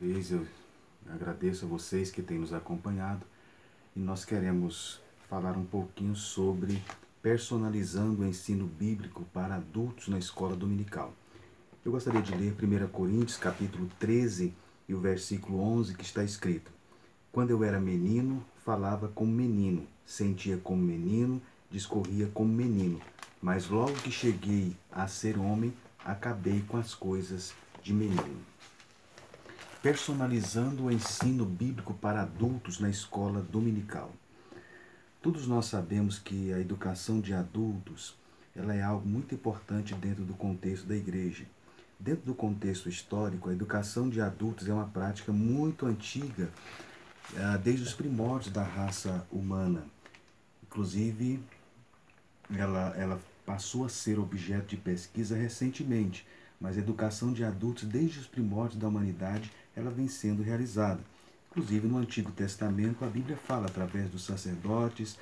vez eu agradeço a vocês que têm nos acompanhado e nós queremos falar um pouquinho sobre personalizando o ensino bíblico para adultos na escola dominical. Eu gostaria de ler 1 Coríntios capítulo 13 e o versículo 11 que está escrito: Quando eu era menino, falava como menino, sentia como menino, discorria como menino, mas logo que cheguei a ser homem, acabei com as coisas de menino. Personalizando o ensino bíblico para adultos na escola dominical. Todos nós sabemos que a educação de adultos ela é algo muito importante dentro do contexto da igreja. Dentro do contexto histórico, a educação de adultos é uma prática muito antiga, desde os primórdios da raça humana. Inclusive, ela passou a ser objeto de pesquisa recentemente, mas a educação de adultos, desde os primórdios da humanidade, ela vem sendo realizada. Inclusive, no Antigo Testamento, a Bíblia fala através dos sacerdotes,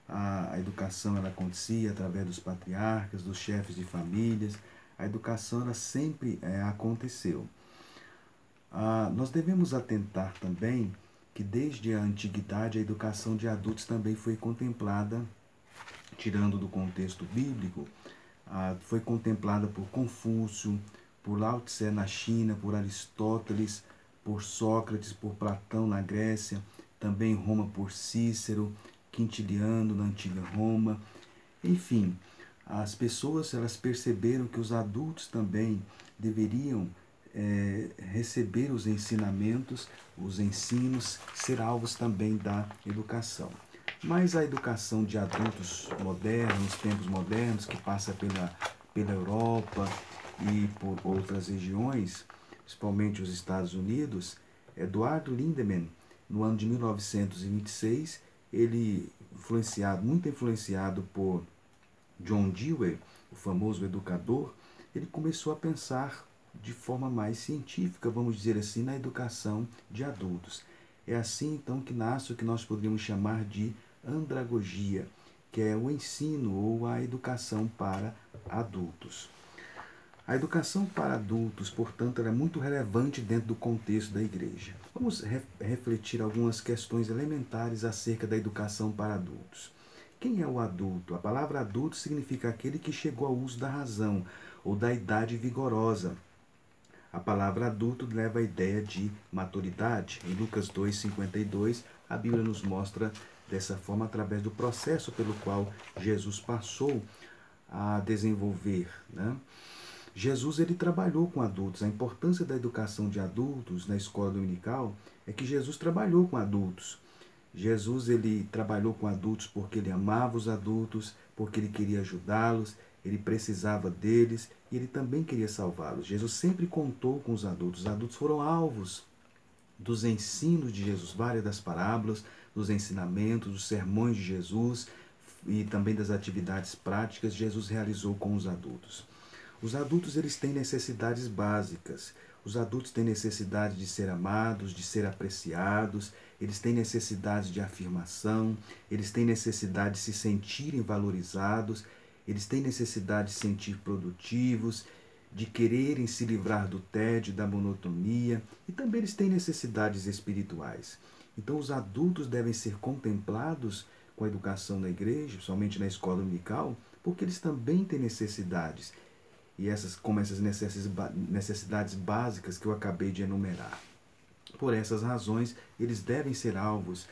a educação ela acontecia através dos patriarcas, dos chefes de famílias, a educação ela sempre aconteceu. Nós devemos atentar também que desde a antiguidade a educação de adultos também foi contemplada, tirando do contexto bíblico, foi contemplada por Confúcio, por Lao Tse na China, por Aristóteles, por Sócrates, por Platão na Grécia, também em Roma por Cícero, Quintiliano na antiga Roma. Enfim, as pessoas elas perceberam que os adultos também deveriam receber os ensinamentos, os ensinos, ser alvos também da educação. Mas a educação de adultos modernos, tempos modernos, que passa pela Europa e por outras regiões, principalmente os Estados Unidos, Eduardo Lindemann, no ano de 1926, ele, muito influenciado por John Dewey, o famoso educador, ele começou a pensar de forma mais científica, vamos dizer assim, na educação de adultos. É assim, então, que nasce o que nós poderíamos chamar de andragogia, que é o ensino ou a educação para adultos. A educação para adultos, portanto, ela é muito relevante dentro do contexto da igreja. Vamos refletir algumas questões elementares acerca da educação para adultos. Quem é o adulto? A palavra adulto significa aquele que chegou ao uso da razão ou da idade vigorosa. A palavra adulto leva a ideia de maturidade. Em Lucas 2,52, a Bíblia nos mostra dessa forma através do processo pelo qual Jesus passou a desenvolver, né? Jesus ele trabalhou com adultos. A importância da educação de adultos na escola dominical é que Jesus trabalhou com adultos. Jesus ele trabalhou com adultos porque ele amava os adultos, porque ele queria ajudá-los, ele precisava deles e ele também queria salvá-los. Jesus sempre contou com os adultos. Os adultos foram alvos dos ensinos de Jesus, várias das parábolas, dos ensinamentos, dos sermões de Jesus e também das atividades práticas que Jesus realizou com os adultos. Os adultos eles têm necessidades básicas. Os adultos têm necessidade de ser amados, de ser apreciados, eles têm necessidade de afirmação, eles têm necessidade de se sentirem valorizados, eles têm necessidade de se sentir produtivos, de quererem se livrar do tédio, da monotonia, e também eles têm necessidades espirituais. Então os adultos devem ser contemplados com a educação na igreja, somente na escola dominical, porque eles também têm necessidades. E como essas necessidades básicas que eu acabei de enumerar. Por essas razões, eles devem ser alvos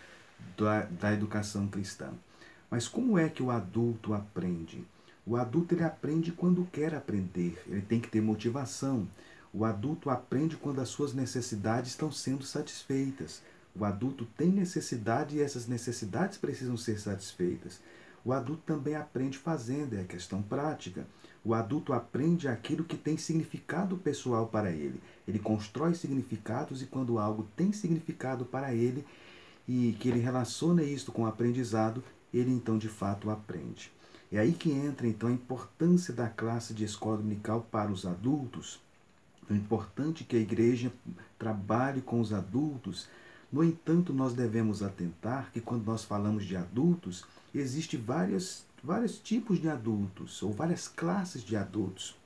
da educação cristã. Mas como é que o adulto aprende? O adulto ele aprende quando quer aprender, ele tem que ter motivação. O adulto aprende quando as suas necessidades estão sendo satisfeitas. O adulto tem necessidade e essas necessidades precisam ser satisfeitas. O adulto também aprende fazendo, é a questão prática. O adulto aprende aquilo que tem significado pessoal para ele. Ele constrói significados e quando algo tem significado para ele e que ele relaciona isso com o aprendizado, ele então de fato aprende. É aí que entra então a importância da classe de escola dominical para os adultos. É importante que a igreja trabalhe com os adultos. No entanto, nós devemos atentar que quando nós falamos de adultos, existem vários tipos de adultos, ou várias classes de adultos.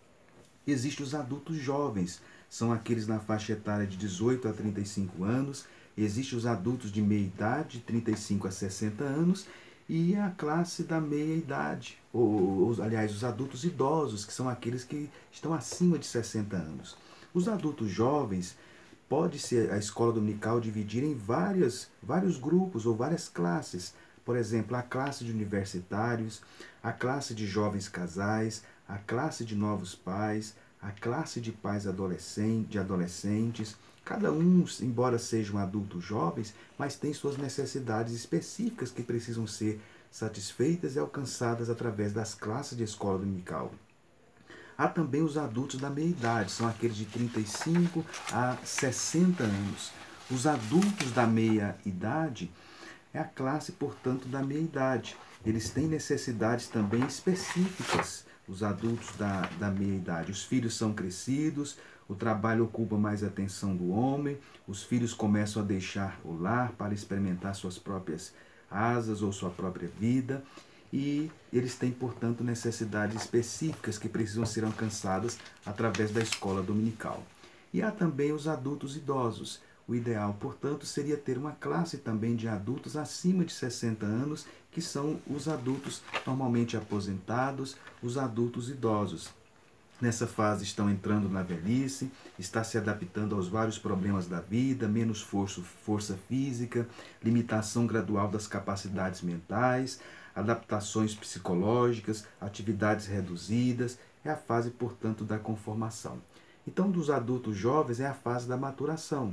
Existem os adultos jovens, são aqueles na faixa etária de 18 a 35 anos. Existem os adultos de meia idade, de 35 a 60 anos, e a classe da meia idade, aliás, os adultos idosos, que são aqueles que estão acima de 60 anos. Os adultos jovens, pode-se a escola dominical dividir em vários grupos ou várias classes. Por exemplo, a classe de universitários, a classe de jovens casais, a classe de novos pais, a classe de pais de adolescentes. Cada um, embora sejam adultos jovens, mas tem suas necessidades específicas que precisam ser satisfeitas e alcançadas através das classes de escola dominical. Há também os adultos da meia-idade, são aqueles de 35 a 60 anos. Os adultos da meia-idade é a classe, portanto, da meia-idade. Eles têm necessidades também específicas, os adultos da meia-idade. Os filhos são crescidos, o trabalho ocupa mais a atenção do homem, os filhos começam a deixar o lar para experimentar suas próprias asas ou sua própria vida, e eles têm, portanto, necessidades específicas que precisam ser alcançadas através da escola dominical. E há também os adultos idosos. O ideal, portanto, seria ter uma classe também de adultos acima de 60 anos, que são os adultos normalmente aposentados, os adultos idosos. Nessa fase estão entrando na velhice, está se adaptando aos vários problemas da vida, menos força física, limitação gradual das capacidades mentais, adaptações psicológicas, atividades reduzidas. É a fase, portanto, da conformação. Então, dos adultos jovens é a fase da maturação.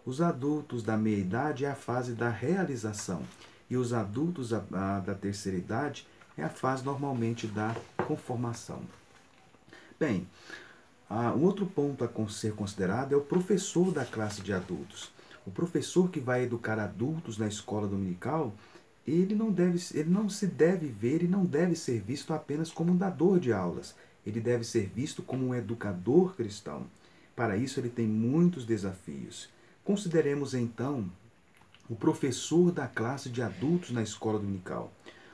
Os adultos da meia-idade é a fase da realização. E os adultos da terceira idade é a fase normalmente da conformação. Bem, um outro ponto a ser considerado é o professor da classe de adultos. O professor que vai educar adultos na escola dominical, ele não se deve ver e não deve ser visto apenas como um dador de aulas. Ele deve ser visto como um educador cristão. Para isso, ele tem muitos desafios. Consideremos, então, o professor da classe de adultos na escola dominical.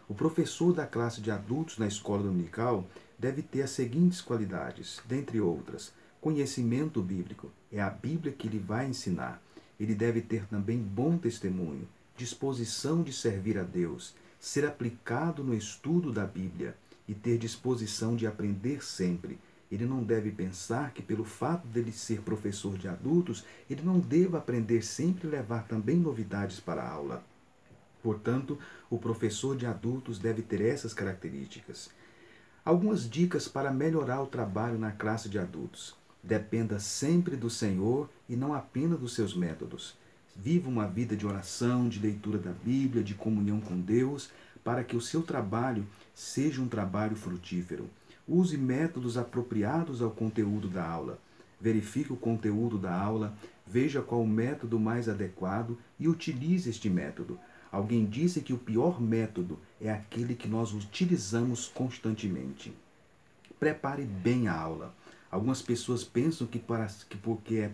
O professor da classe de adultos na escola dominical deve ter as seguintes qualidades, dentre outras: conhecimento bíblico, é a Bíblia que ele vai ensinar. Ele deve ter também bom testemunho, disposição de servir a Deus, ser aplicado no estudo da Bíblia e ter disposição de aprender sempre. Ele não deve pensar que pelo fato dele ser professor de adultos, ele não deva aprender sempre e levar também novidades para a aula. Portanto, o professor de adultos deve ter essas características. Algumas dicas para melhorar o trabalho na classe de adultos. Dependa sempre do Senhor e não apenas dos seus métodos. Viva uma vida de oração, de leitura da Bíblia, de comunhão com Deus, para que o seu trabalho seja um trabalho frutífero. Use métodos apropriados ao conteúdo da aula. Verifique o conteúdo da aula, veja qual o método mais adequado e utilize este método. Alguém disse que o pior método é aquele que nós utilizamos constantemente. Prepare bem a aula. Algumas pessoas pensam que porque é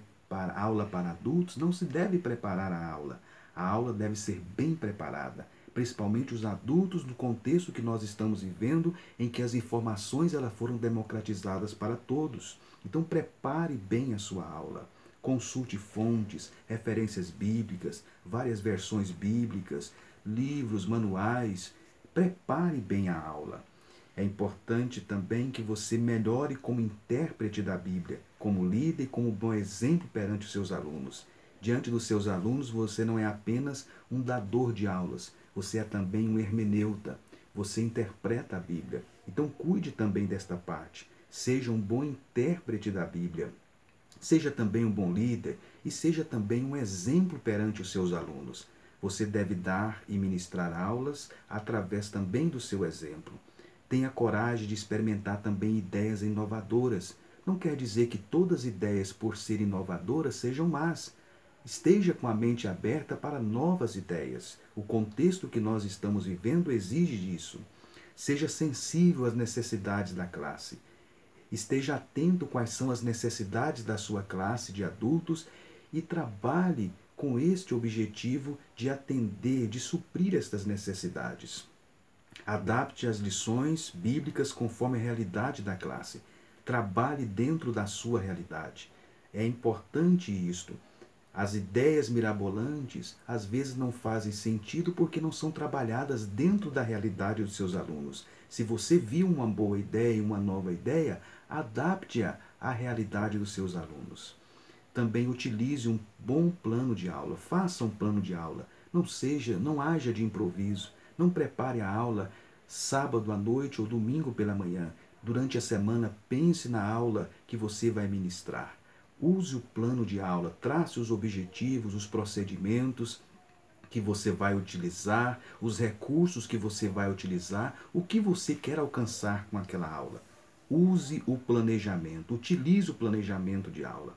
aula para adultos, não se deve preparar a aula. A aula deve ser bem preparada, principalmente os adultos do contexto que nós estamos vivendo, em que as informações elas foram democratizadas para todos. Então prepare bem a sua aula. Consulte fontes, referências bíblicas, várias versões bíblicas, livros, manuais. Prepare bem a aula. É importante também que você melhore como intérprete da Bíblia, como líder e como bom exemplo perante os seus alunos. Diante dos seus alunos, você não é apenas um dador de aulas, você é também um hermeneuta. Você interpreta a Bíblia. Então cuide também desta parte. Seja um bom intérprete da Bíblia. Seja também um bom líder e seja também um exemplo perante os seus alunos. Você deve dar e ministrar aulas através também do seu exemplo. Tenha coragem de experimentar também ideias inovadoras. Não quer dizer que todas as ideias, por serem inovadoras, sejam más. Esteja com a mente aberta para novas ideias. O contexto que nós estamos vivendo exige disso. Seja sensível às necessidades da classe. Esteja atento quais são as necessidades da sua classe de adultos e trabalhe com este objetivo de atender, de suprir estas necessidades. Adapte as lições bíblicas conforme a realidade da classe. Trabalhe dentro da sua realidade. É importante isto. As ideias mirabolantes às vezes não fazem sentido porque não são trabalhadas dentro da realidade dos seus alunos. Se você viu uma boa ideia, uma nova ideia, adapte-a à realidade dos seus alunos. Também utilize um bom plano de aula. Faça um plano de aula. Não haja de improviso. Não prepare a aula sábado à noite ou domingo pela manhã. Durante a semana, pense na aula que você vai ministrar. Use o plano de aula, trace os objetivos, os procedimentos que você vai utilizar, os recursos que você vai utilizar, o que você quer alcançar com aquela aula. Use o planejamento, utilize o planejamento de aula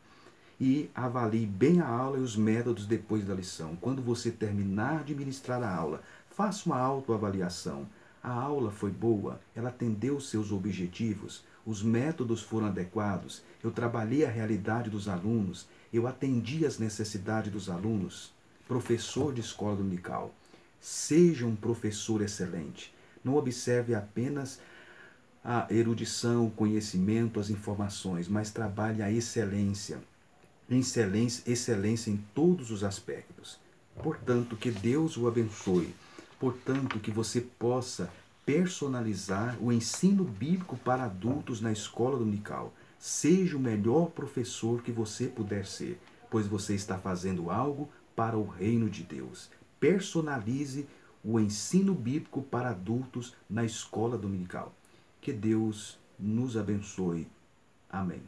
e avalie bem a aula e os métodos depois da lição. Quando você terminar de ministrar a aula, faça uma autoavaliação. A aula foi boa? Ela atendeu os seus objetivos? Os métodos foram adequados? Eu trabalhei a realidade dos alunos? Eu atendi as necessidades dos alunos? Professor de escola dominical, seja um professor excelente. Não observe apenas a erudição, o conhecimento, as informações, mas trabalhe a excelência excelência em todos os aspectos. Portanto, que Deus o abençoe. Portanto, que você possa personalizar o ensino bíblico para adultos na escola dominical. Seja o melhor professor que você puder ser, pois você está fazendo algo para o reino de Deus. Personalize o ensino bíblico para adultos na escola dominical. Que Deus nos abençoe. Amém.